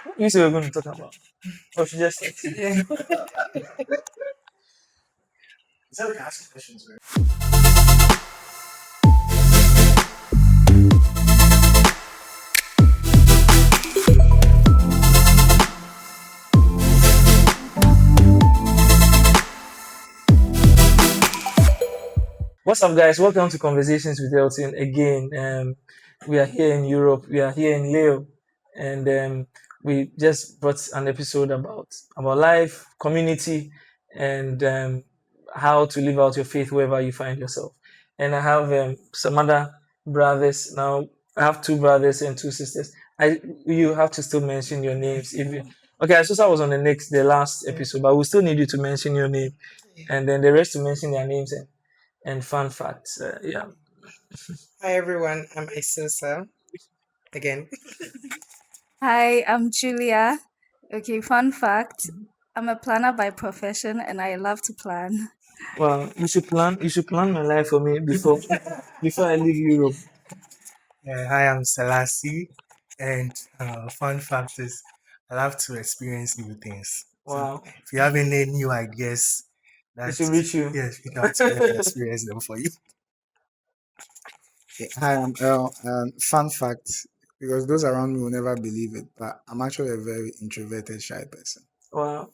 What you say we're going to talk about? Or should just start? Yeah. Is that we can ask questions, right? What's up, guys? Welcome to Conversations with Elton again. We are here in Europe. We are here in Leo, and we just brought an episode about life, community, and how to live out your faith wherever you find yourself. And I have some other brothers now. I have two brothers and two sisters. You have to still mention your names if you. Okay, I suppose I was on the last episode, but we still need you to mention your name, and then the rest to mention their names and fun facts. Yeah. Hi everyone, I'm Isosa again. Hi, I'm Julia. Okay, fun fact. I'm a planner by profession and I love to plan. Well, you should plan. You should plan my life for me before I leave Europe. Hi, I'm Selassie, and fun fact is, I love to experience new things. So Wow. if you have any new ideas, It that's should reach you. yes, we can experience them for you. Hi, I'm Earl. Fun fact, because those around me will never believe it, but I'm actually a very introverted, shy person. Wow.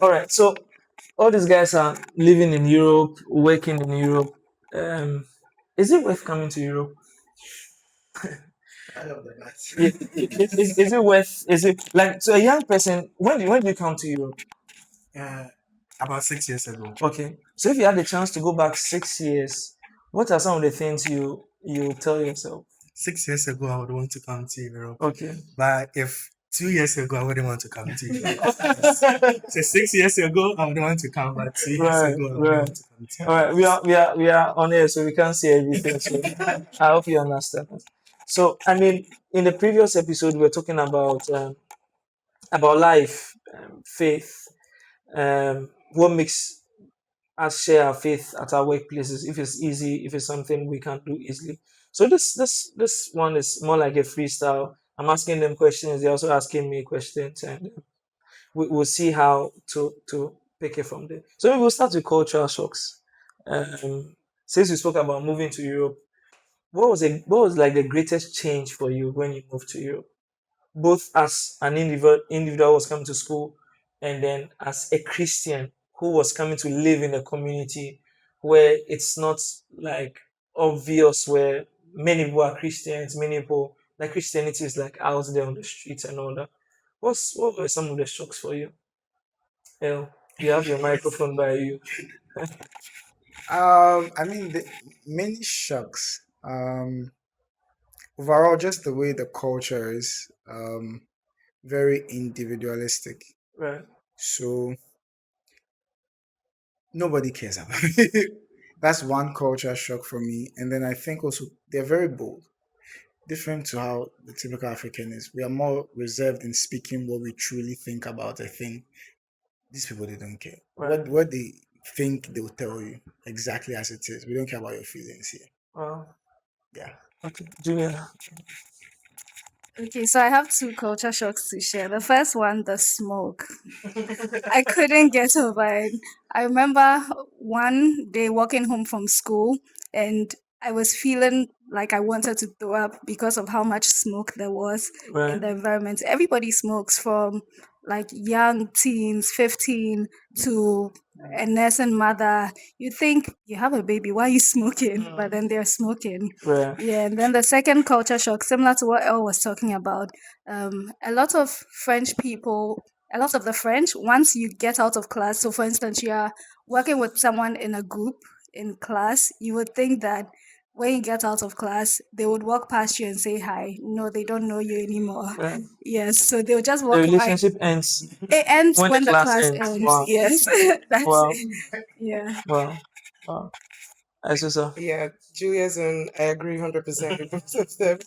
All right. So all these guys are living in Europe, working in Europe. Is it worth coming to Europe? I love that. Is it worth? Is it like to a young person? When do you come to Europe? About 6 years ago. Okay. So if you had the chance to go back 6 years, what are some of the things you tell yourself? 6 years ago, I would want to come to Europe. Okay. But if 2 years ago, I wouldn't want to come to Europe. So 6 years ago, I would want to come, but 2 years Right, ago, I wouldn't right. want to come to All right, we are on air, so we can't say everything. So I hope you understand. So I mean, in the previous episode, we were talking about life, faith, what makes us share our faith at our workplaces. If it's easy, if it's something we can do easily. So this one is more like a freestyle. I'm asking them questions. They're also asking me questions, and we'll see how to pick it from there. So maybe we'll start with cultural shocks. Since we spoke about moving to Europe, what was like the greatest change for you when you moved to Europe? Both as an individual who was coming to school, and then as a Christian who was coming to live in a community where it's not like obvious, where many people are Christians, many people like Christianity is like out there on the streets and all that. What were some of the shocks for you? Yeah, you have your microphone by you. I mean, many shocks. Overall, just the way the culture is, very individualistic. Right. So nobody cares about it. That's one culture shock for me. And then I think also they're very bold, different to how the typical African is. We are more reserved in speaking what we truly think about a thing. These people, they don't care. Right. What they think, they will tell you exactly as it is. We don't care about your feelings here. Wow. Yeah. Okay, Julia. Okay, so I have two culture shocks to share. The first one, the smoke. I couldn't get over it. I remember one day walking home from school and I was feeling like I wanted to throw up because of how much smoke there was in Right. the environment. Everybody smokes from like young teens, 15 to a nursing mother. You think you have a baby, why are you smoking? But then they're smoking. Right. Yeah, and then the second culture shock, similar to what Elle was talking about, a lot of French people, a lot of the French, once you get out of class, so for instance, you are working with someone in a group in class, you would think that when you get out of class, they would walk past you and say hi. No, they don't know you anymore. Right. Yes, so they'll just The walk by. relationship ends It ends when when the the class class ends. ends. Wow. Yes, that's Wow. it. Yeah. Wow. Wow. I see, sir. Yeah, Julia's and I agree 100% with both of them.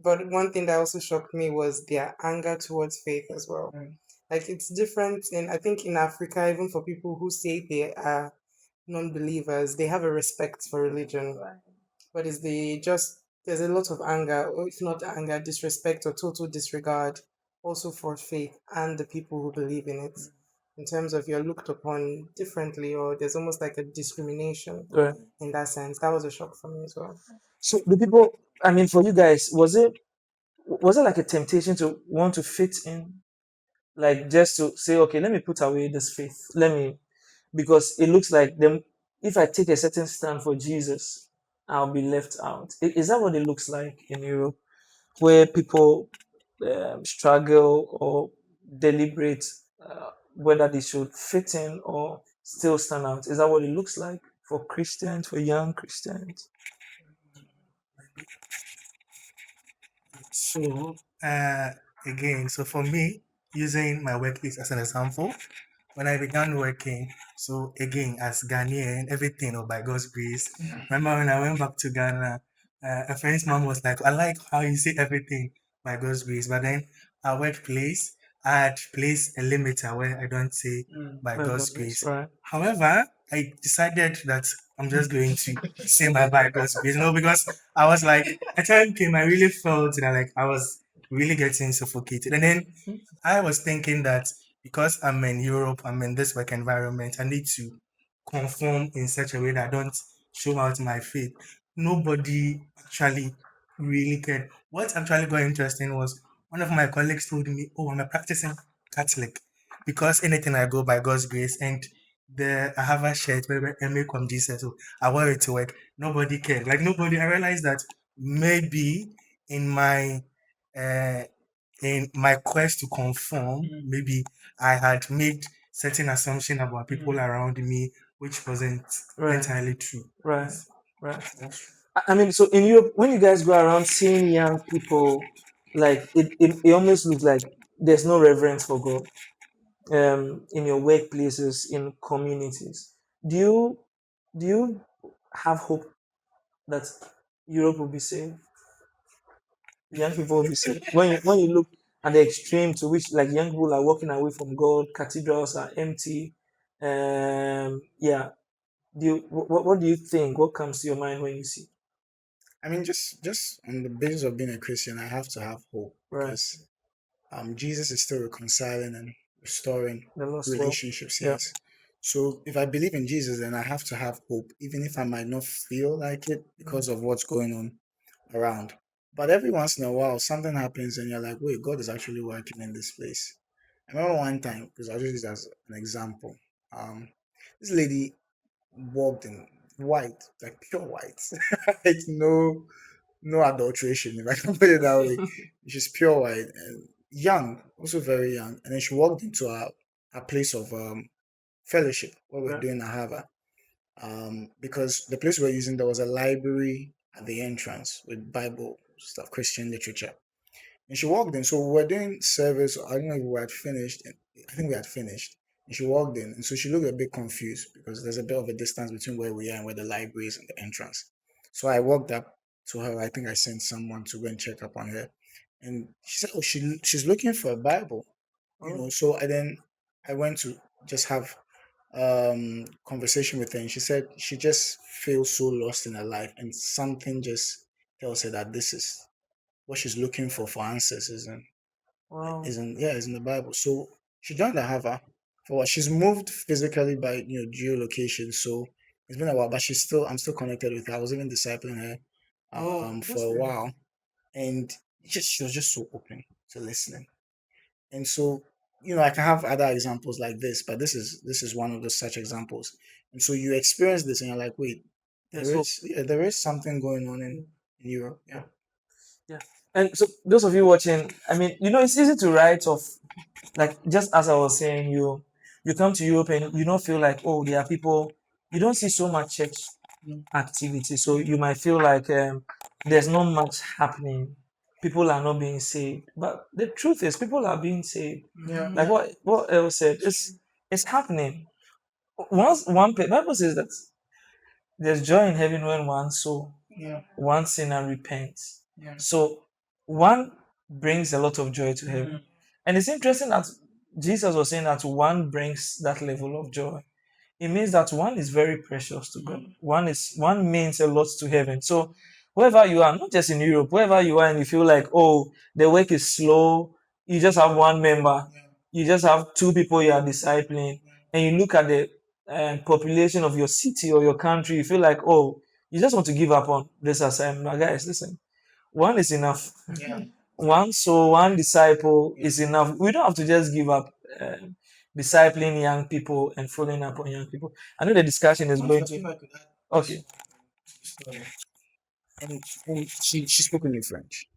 But one thing that also shocked me was their anger towards faith as well. Like it's different in I think in Africa, even for people who say they are non-believers, they have a respect for religion. But there's a lot of anger, or if not anger, disrespect or total disregard also for faith and the people who believe in it. In terms of you're looked upon differently, or there's almost like a discrimination Right. in that sense. That was a shock for me as well. So the people, I mean, for you guys, was it like a temptation to want to fit in, like just to say, okay, let me put away this faith, let me, because it looks like them. If I take a certain stand for Jesus, I'll be left out. Is that what it looks like in Europe, where people struggle or deliberate whether they should fit in or still stand out? Is that what it looks like for Christians, for young Christians? So, again, so for me, using my workplace as an example, when I began working, so again, as Ghanaian, everything by God's grace. Remember when I went back to Ghana, a friend's mom was like, I like how you say everything by God's grace. But then at workplace, I had placed a limiter where I don't say by God's grace. Right. However, I decided that I'm just going to say my by God's grace. No, because I was like, a time came, I really felt that like I was really getting suffocated. And then I was thinking that because I'm in Europe, I'm in this work environment, I need to conform in such a way that I don't show out my faith. Nobody actually really cared. What actually got interesting was one of my colleagues told me, oh, I'm a practicing Catholic because anything I go by God's grace, and I have a shirt where I make from Jesus, so I wear it to work. Nobody cared. Like nobody. I realized that maybe in my uh, in my quest to conform, maybe I had made certain assumption about people around me, which wasn't Right. entirely true. Right. Right. I mean, so in Europe, when you guys go around seeing young people, like it almost looks like there's no reverence for God in your workplaces, in communities. Do you have hope that Europe will be saved? Young people will be saved. When you look at the extreme to which like young people are walking away from God, cathedrals are empty. Yeah. What do you think? What comes to your mind when you see? I mean, just on the basis of being a Christian, I have to have hope Right. because Jesus is still reconciling and restoring The lost world. relationships. Yeah. Yes. So if I believe in Jesus, then I have to have hope, even if I might not feel like it because of what's going on around. But every once in a while, something happens, and you're like, "Wait, God is actually working in this place." I remember one time, because I'll use this as an example. This lady walked in white, like pure white, like no adulteration, if I can put it that way. She's pure white and young, also very young. And then she walked into a place of fellowship where we're Right. doing a Hava. Because the place we're using, there was a library at the entrance with Bible stuff, Christian literature. And she walked in. So we were doing service. I don't know if we had finished. I think we had finished. And she walked in. And so she looked a bit confused because there's a bit of a distance between where we are and where the library is and the entrance. So I walked up to her. I think I sent someone to go and check up on her. And she said, oh, she's looking for a Bible. So I went to just have conversation with her, and she said she just feels so lost in her life, and something just tells her that this is what she's looking for answers Wow. is in the Bible. So she joined the Hava for what she's moved physically by geolocation. So it's been a while, but I'm still connected with her. I was even discipling her for a while, and she was just so open to listening. And so I can have other examples like this, but this is one of the such examples. And so you experience this, and you're like, wait, there is something going on in Europe. Yeah. Yeah. And so those of you watching, I mean, it's easy to write off, like just as I was saying, you come to Europe and you don't feel like, oh, there are people, you don't see so much church activity. So you might feel like there's not much happening. People are not being saved. But the truth is people are being saved. Yeah. Like what else said, it's happening. Bible says that there's joy in heaven when one sinner repents. Yeah. So one brings a lot of joy to heaven. And it's interesting that Jesus was saying that one brings that level of joy. It means that one is very precious to God. One means a lot to heaven. So wherever you are, not just in Europe, wherever you are and you feel like, oh, the work is slow, you just have one member, you just have two people you are discipling, and you look at the population of your city or your country, you feel like, oh, you just want to give up on this assignment. Now, guys, listen, one is enough. One soul, one disciple is enough. We don't have to just give up discipling young people and following up on young people. I know the discussion is going to. Okay. She spoke in French.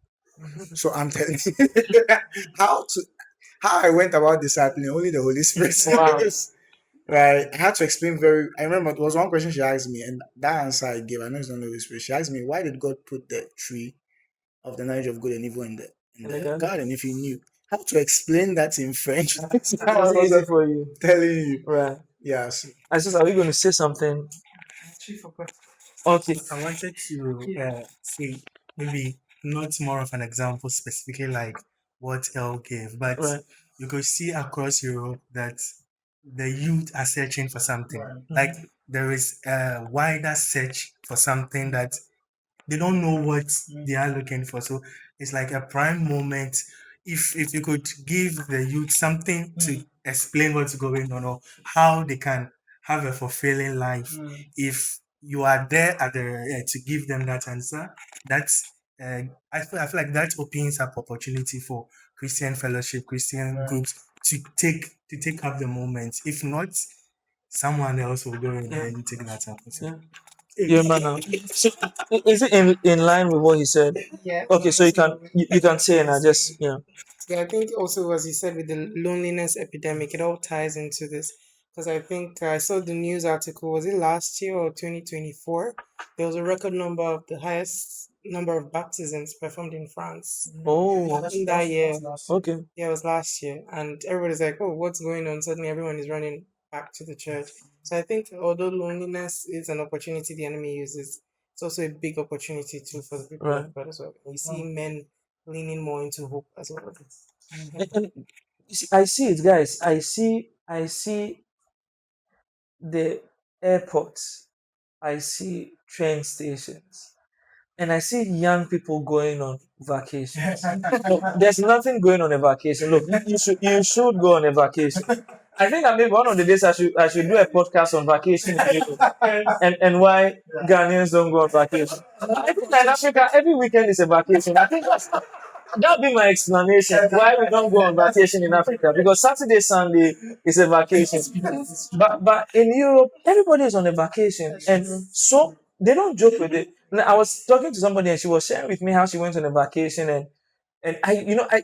So I'm telling you how to how I went about discipling only the Holy Spirit Wow. knows. Right. I had to explain I remember it was one question she asked me, and that answer I gave, I know it's not the Holy Spirit. She asked me, why did God put the tree of the knowledge of good and evil in the garden if he knew? How to explain that in French? That's easy for you. Telling you. Right. Yes. I said, are we going to say something? Actually forgot. Okay. I wanted to say maybe not more of an example specifically like what El gave, but Right. you could see across Europe that the youth are searching for something. Like there is a wider search for something that they don't know what they are looking for. So it's like a prime moment. If you could give the youth something to explain what's going on or how they can have a fulfilling life, if you are there at the to give them that answer, that's I feel like that opens up opportunity for Christian fellowship, Christian groups to take up the moment. If not, someone else will go in and take that up. Yeah. Yeah, man. So, is it in line with what he said? Yeah. Okay, so you can say, and I just Yeah, I think also, as you said, with the loneliness epidemic, it all ties into this. Because I think I saw the news article, was it last year or 2024? There was a record number of the highest number of baptisms performed in France Oh, in that year. okay. Yeah, it was last year. And everybody's like, oh, what's going on? Suddenly everyone is running back to the church. So I think although loneliness is an opportunity the enemy uses, it's also a big opportunity too for the people Right. of God as well. We see men leaning more into hope as well. And you see, I see it, guys. I see the airports. I see train stations. And I see young people going on vacation. No, there's nothing going on a vacation. Look, you should go on a vacation. I think maybe one of the days I should do a podcast on vacation in Europe and why Ghanaians don't go on vacation. I think that in Africa every weekend is a vacation. I think that'll be my explanation why we don't go on vacation in Africa, because Saturday, Sunday is a vacation. But in Europe, everybody is on a vacation, and so they don't joke with it. Now, I was talking to somebody and she was sharing with me how she went on a vacation, and I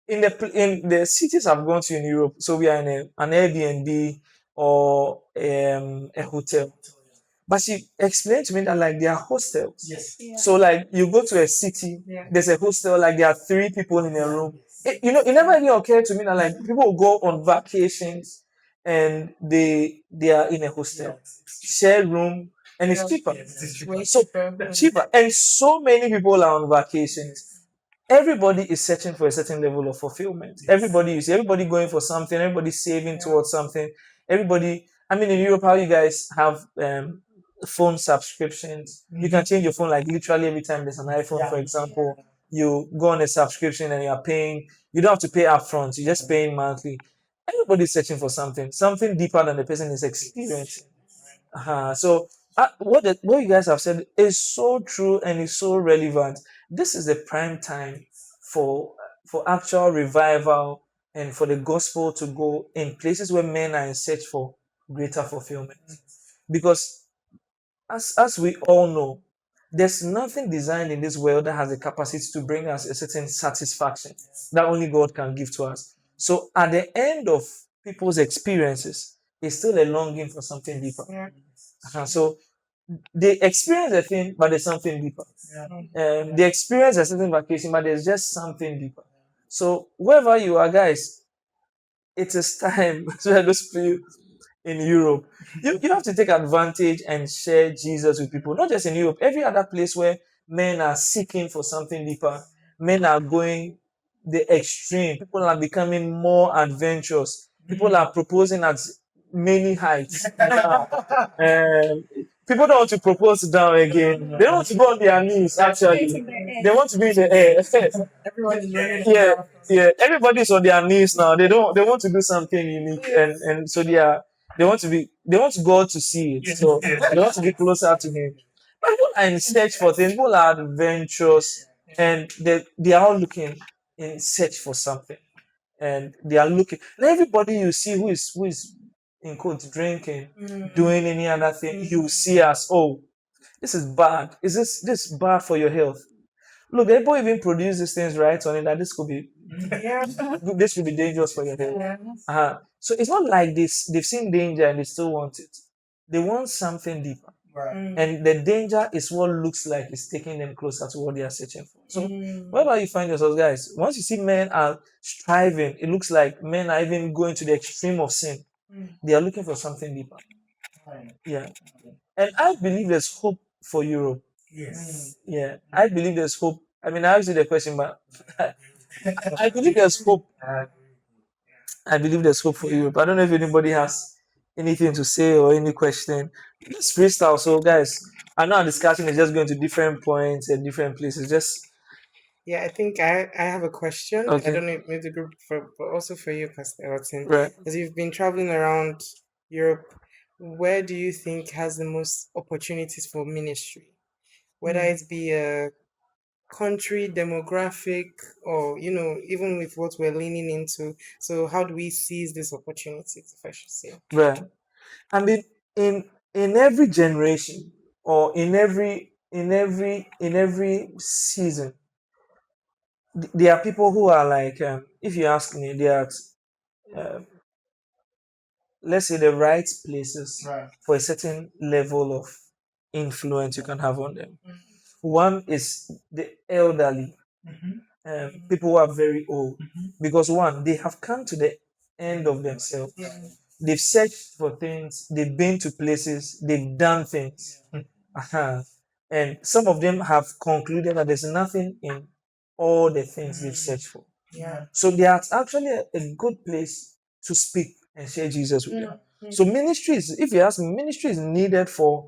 in the cities I've gone to in Europe, so we are in an Airbnb or a hotel. But she explained to me that like there are hostels. Yeah. So like you go to a city, there's a hostel, like there are three people in a room. It never even occurred to me that like people go on vacations and they are in a hostel, share room, and it's cheaper. Way So cheaper. cheaper, and so many people are on vacations. Everybody is searching for a certain level of fulfillment. Everybody going for something. Everybody saving towards something. Everybody. I mean, in Europe, how you guys have phone subscriptions. You can change your phone like literally every time there's an iPhone, for example. You go on a subscription and you're paying. You don't have to pay upfront. You're just paying monthly. Everybody's searching for something deeper than the person is experiencing. So what you guys have said is so true and is so relevant. This is the prime time for actual revival and for the gospel to go in places where men are in search for greater fulfillment. Because as we all know, there's nothing designed in this world that has the capacity to bring us a certain satisfaction that only God can give to us. So at the end of people's experiences, it's still a longing for something deeper. So they experience a thing, but there's something deeper. They experience a certain vacation, but there's just something deeper. So wherever you are, guys, it is time. So those people in Europe, you have to take advantage and share Jesus with people. Not just in Europe, every other place where men are seeking for something deeper, men are going the extreme. People are becoming more adventurous. People are proposing at many heights. People don't want to propose down again. They don't want to go on their knees. Actually, they want to be in the air. Everyone is running. Yeah, yeah. Everybody's on their knees now. They don't. They want to do something unique, and so they are. They want to be. They want God to see it. So they want to be closer to Him. But people are in search for things. People are adventurous, and they are all looking in search for something, and they are looking. And everybody you see who is in quotes drinking, doing any other thing, you see as, oh, this is bad. Is this bad for your health? Look, the people even produce these things right on it that this could be Yeah. this could be dangerous for your health. So it's not like this they've seen danger and they still want it. They want something deeper. And the danger is what looks like it's taking them closer to what they are searching for. So wherever you find yourselves, guys, once you see men are striving, it looks like men are even going to the extreme of sin. They are looking for something deeper. Yeah. And I believe there's hope for Europe. Yes. Yeah. I believe there's hope. I mean, I asked you the question, but I believe there's hope. I believe there's hope for Europe. I don't know if anybody has anything to say or any question. It's freestyle. So, guys, I know our discussion is just going to different points and different places. Just Yeah, I think I have a question. I okay, don't know if maybe the group but also for you, Pastor Elton. right? As you've been traveling around Europe, where do you think has the most opportunities for ministry? Whether it be a country demographic or even with what we're leaning into. So how do we seize these opportunities, if I should say? Right. I mean, in every generation or in every season, there are people who are like, if you ask me, they are, uh, let's say, the right places for a certain level of influence you can have on them. One is the elderly, people who are very old, because one, they have come to the end of themselves. They've searched for things, they've been to places, they've done things. And some of them have concluded that there's nothing in all the things they've searched for. So they are actually a good place to speak and share Jesus with them. So ministry is, if you ask me, ministry is needed for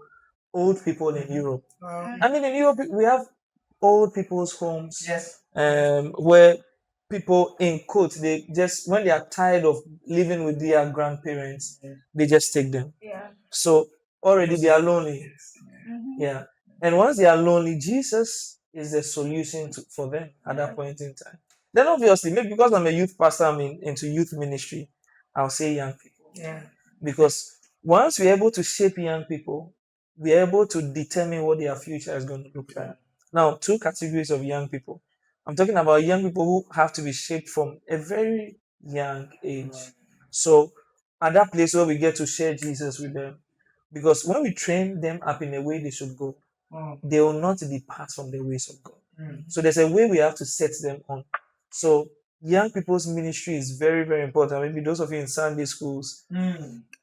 old people in Europe. I mean, in Europe, we have old people's homes, where people, in quotes, they just, when they are tired of living with their grandparents, they just take them. So already they are lonely. Yeah. And once they are lonely, Jesus is the solution for them at that point in time. Then obviously, maybe because I'm a youth pastor, I'm into youth ministry, I'll say young people. Because once we're able to shape young people, we're able to determine what their future is going to look like. Now, two categories of young people. I'm talking about young people who have to be shaped from a very young age. So at that place where we get to share Jesus with them, because when we train them up in a way they should go, they will not depart from the ways of God. So there's a way we have to set them on. So young people's ministry is very, very important. Maybe those of you in Sunday schools,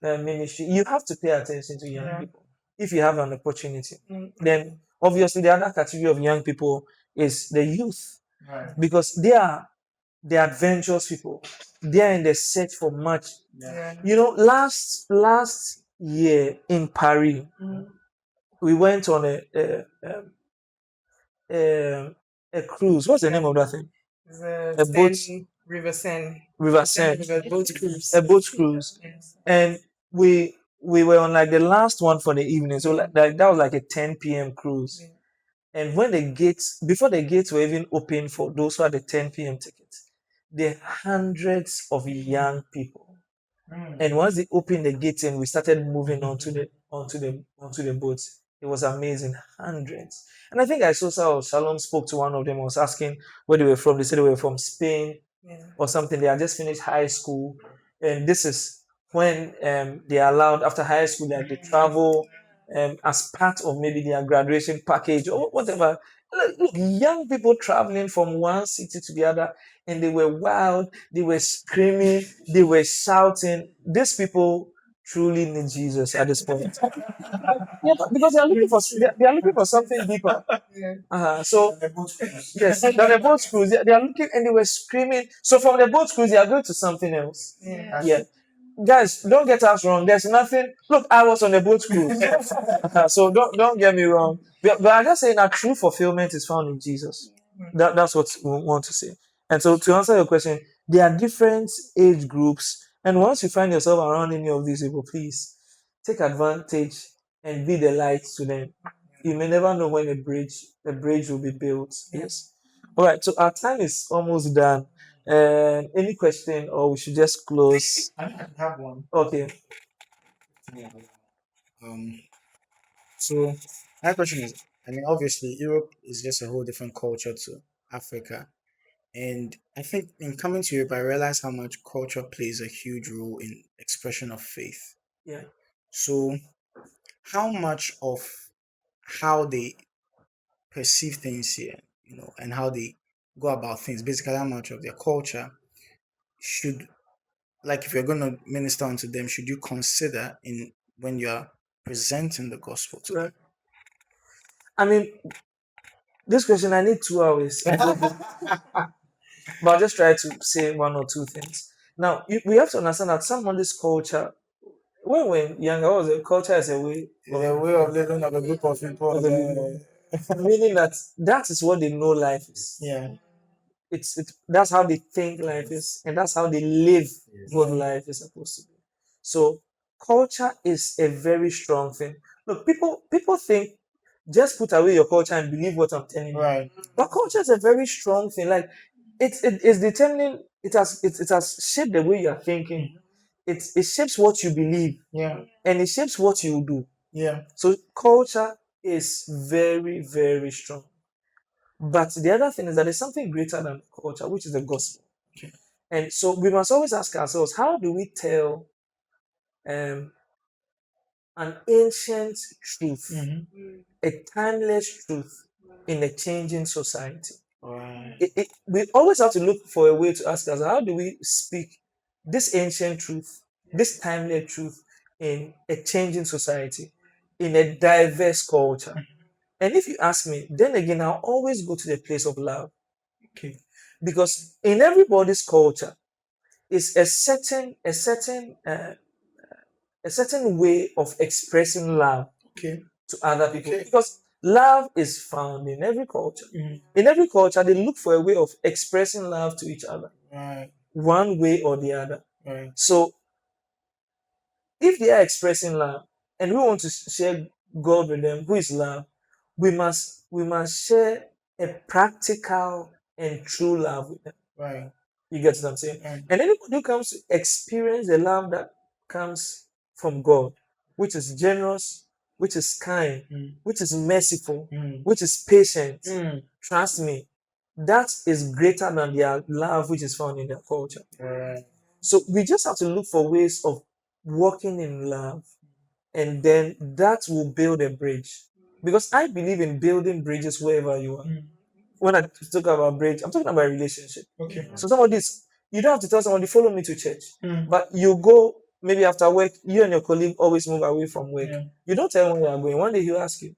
ministry, you have to pay attention to young people if you have an opportunity. Then obviously the other category of young people is the youth, because they are the adventurous people. They are in the search for much. Last year in Paris, we went on a cruise. What's the name of that thing? A boat, River Seine. River Seine, Boat cruise. a boat cruise, and we were on like the last one for the evening. So like that was like a 10 p.m. cruise. And when before the gates were even open for those who had the 10 p.m. tickets, there were hundreds of young people. And once they opened the gates and we started moving onto the boats, it was amazing. Hundreds. And I think I saw Shalom spoke to one of them. I was asking where they were from. They said they were from Spain or something. They had just finished high school. And this is when they are allowed, after high school, that they travel as part of maybe their graduation package or whatever. Look, young people traveling from one city to the other, and they were wild, they were screaming, they were shouting. These people truly need Jesus at this point. Yeah, because they are looking for something deeper. So yes, on the boat cruise, they are looking and they were screaming. So from the boat cruise, they are going to something else. Yeah. guys, don't get us wrong. There's nothing. Look, I was on a boat cruise, so don't get me wrong. But I'm just saying that true fulfillment is found in Jesus. That's what we want to say. And so to answer your question, there are different age groups, and once you find yourself around any of these people, please take advantage and be the light to them. You may never know when a bridge will be built. Yes. All right. So our time is almost done. Any question, or we should just close? I have one. Okay. Um, so my question is, I mean, obviously, Europe is just a whole different culture to Africa. And I think in coming to Europe, I realized how much culture plays a huge role in expression of faith. Yeah. So, how much of how they perceive things here, and how they go about things, basically, how much of their culture should, like, if you're going to minister unto them, should you consider in when you're presenting the gospel to Right. I mean, this question I need 2 hours, but I'll just try to say one or two things. Now, we have to understand that some of this culture, when we're younger, was a culture is a way them? A way of living of a group of people. meaning that is what they know life is. Yeah. That's how they think life is, and that's how they live what life is supposed to be. So culture is a very strong thing. Look, people think just put away your culture and believe what I'm telling you. Right. But culture is a very strong thing. Like it's determining. It has shaped the way you are thinking. It shapes what you believe, Yeah. and it shapes what you do. Yeah. So culture is very, very strong. But the other thing is that there's something greater than culture, which is the gospel. Okay. And so we must always ask ourselves, how do we tell um, an ancient truth, a timeless truth in a changing society? Right. We always have to look for a way to ask us, how do we speak this ancient truth, this timeless truth in a changing society, in a diverse culture? And if you ask me, then again, I'll always go to the place of love. Okay. Because in everybody's culture is a certain way of expressing love Okay. to other people. Okay. Because love is found in every culture. Mhm. In every culture, they look for a way of expressing love to each other, Right. one way or the other. Right. So if they are expressing love and we want to share God with them, who is love, we must share a practical and true love with them. Right. You get what I'm saying? Right. And anybody who comes to experience the love that comes from God, which is generous, which is kind, Mm. which is merciful, Mm. which is patient, Mm. trust me, that is greater than their love which is found in their culture. Right. So we just have to look for ways of walking in love, and then that will build a bridge. Because I believe in building bridges wherever you are. Mm. When I talk about bridge, I'm talking about a relationship. Okay. So you don't have to tell somebody, follow me to church. Mm. But you go, maybe after work, you and your colleague always move away from work. Yeah. You don't tell him where you are going. One day he'll ask you,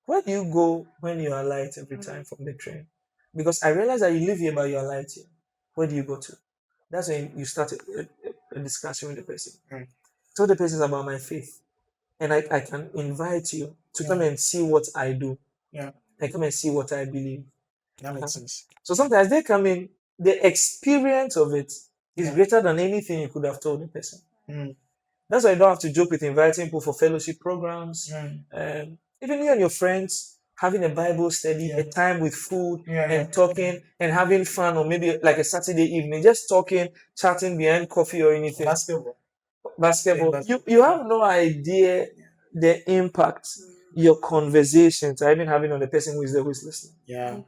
where do you go when you are late every time from the train? Because I realize that you live here but you are late here. Where do you go to? That's when you start a discussion with the person. Right. Tell the person about my faith. And I can invite you to come and see what I do. Yeah. And come and see what I believe. That makes sense. So sometimes they come in, the experience of it is Yeah. greater than anything you could have told the person. Mm. That's why you don't have to joke with inviting people for fellowship programs. Mm. Even you and your friends having a Bible study, Yeah. a time with food Yeah. and talking and having fun, or maybe like a Saturday evening, just talking, chatting behind coffee or anything. Basketball. Basketball. Basketball. You have no idea the impact your conversations are even having on the person who is there, who is listening. Yeah.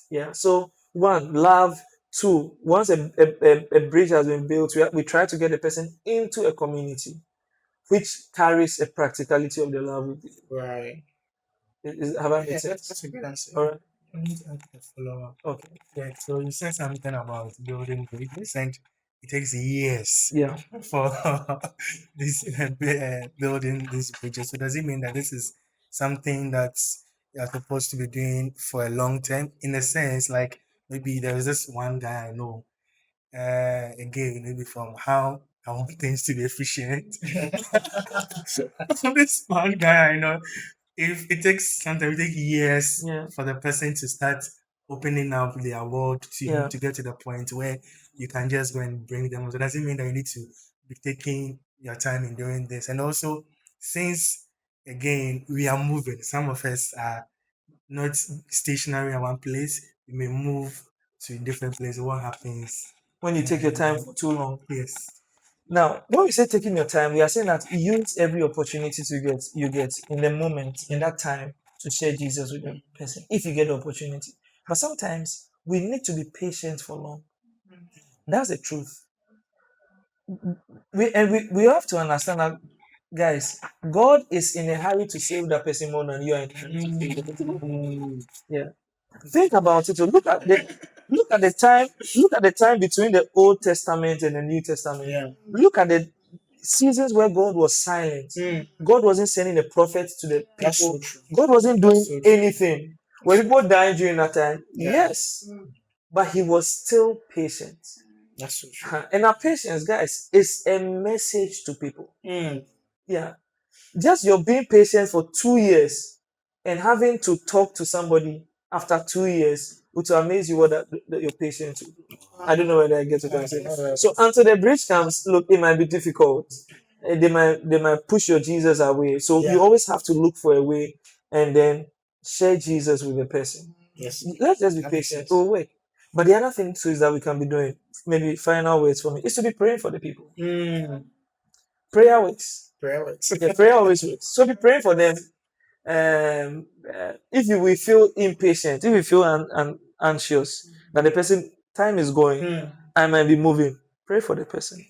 Yeah. So one, love. Two, once a bridge has been built, we try to get the person into a community which carries a practicality of the love. Right. Have I made Yeah, sense? that's a good answer. All right. I need to ask a follow-up. Okay. Yeah, so you said something about building bridges, and it takes years Yeah. for building these bridges. So does it mean that this is something that you're supposed to be doing for a long time? In a sense, like maybe there is this one guy I know, again, maybe from how I want things to be efficient. I'm this one guy I know. If it takes sometimes it takes years Yeah. for the person to start opening up their world to you Yeah. to get to the point where you can just go and bring them. So it doesn't mean that you need to be taking your time in doing this. And also, since again we are moving, some of us are not stationary in one place. We may move to a different place. What happens? When you take your time for too long. Yes. Now, when we say taking your time, we are saying that use every opportunity you get in the moment, in that time, to share Jesus with the person, if you get the opportunity. But sometimes we need to be patient for long. That's the truth. We have to understand that, guys, God is in a hurry to save that person more than you are in a hurry to save the person. Yeah. Think about it. Look at the time between the Old Testament and the New Testament. Yeah. Look at the seasons where God was silent. God wasn't sending the prophets to the That's so people. true. God wasn't doing so true. anything. Were people dying during that time? Yeah. Yes. But he was still patient. That's so true. And our patience, guys, is a message to people. Yeah. Just your being patient for 2 years and having to talk to somebody after 2 years would amaze you what your patience will do. I don't know whether I get what I'm saying. So until the bridge comes, look, it might be difficult. They might push your Jesus away. So you Yeah. always have to look for a way and then share Jesus with the person. Yes. Let's just be That makes patient. sense. Oh wait. But the other thing too is that we can be doing, maybe final words for me, is to be praying for the people. Prayer works. Prayer works. Yeah, prayer always works. So be praying for them. If you will feel impatient, if you feel anxious that the person time is going, I might be moving. Pray for the person.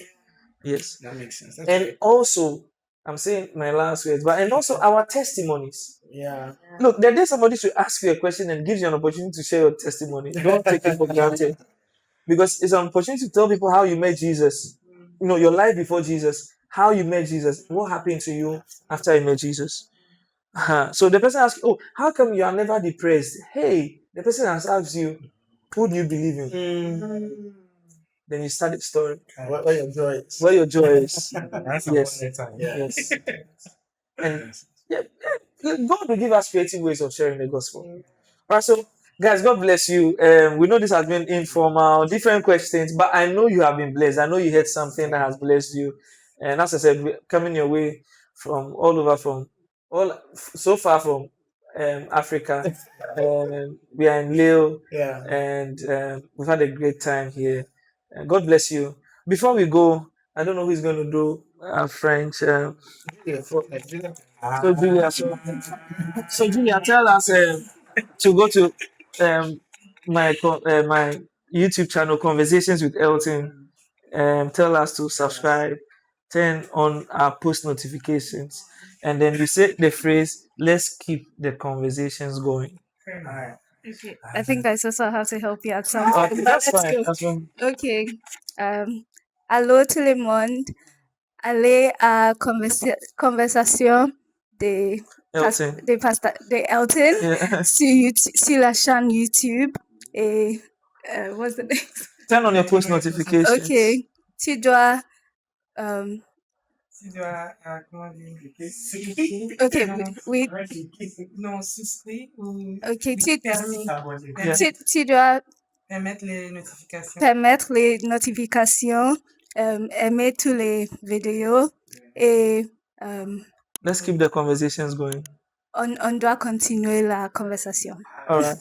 Yes. That makes sense. That's And great. also, I'm saying my last words, but and also our testimonies. Yeah. Look, the day somebody should ask you a question and gives you an opportunity to share your testimony, don't take it for granted. Because it's an opportunity to tell people how you met Jesus. You know, your life before Jesus, how you met Jesus, what happened to you after you met Jesus. So the person asks, oh, how come you are never depressed? Hey, the person has asked you, who do you believe in? Then you start the story. What your joy is. Where your joy is. That's Yes. a time. Yeah. Yes. And yeah, God will give us creative ways of sharing the gospel. All right, so guys, God bless you. We know this has been informal, different questions, but I know you have been blessed. I know you heard something that has blessed you. And as I said, we're coming your way from all over, from so far from Africa. We are in Lille, Yeah. and we've had a great time here. God bless you. Before we go, I don't know who's going to do French. Yeah. So Julia, tell us to go to my YouTube channel, Conversations with Elton. Tell us to subscribe, turn on our post notifications, and then you say the phrase, "Let's keep the conversations going." Okay. I think I also have to help you at some point. Okay, But that's let's fine. go. That's fine. Okay. Allô tout le monde. Allez à conversation de, Elton. de Elton Yeah. sur la chaîne YouTube. Et what's the next? Turn on your post notifications. Okay. Tu dois. Um, Tu dois, comment dire, okay. We. non, souscrire ou Okay. Yeah. Tu dois permettre les notifications. permettre les notifications, aimer tous les vidéos et Let's keep the conversations going. on doit continuer la conversation. All right.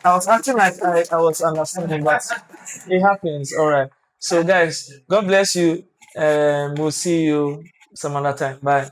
I was acting like I was understanding, but it happens. All right. So, guys, God bless you. We'll see you some other time. Bye.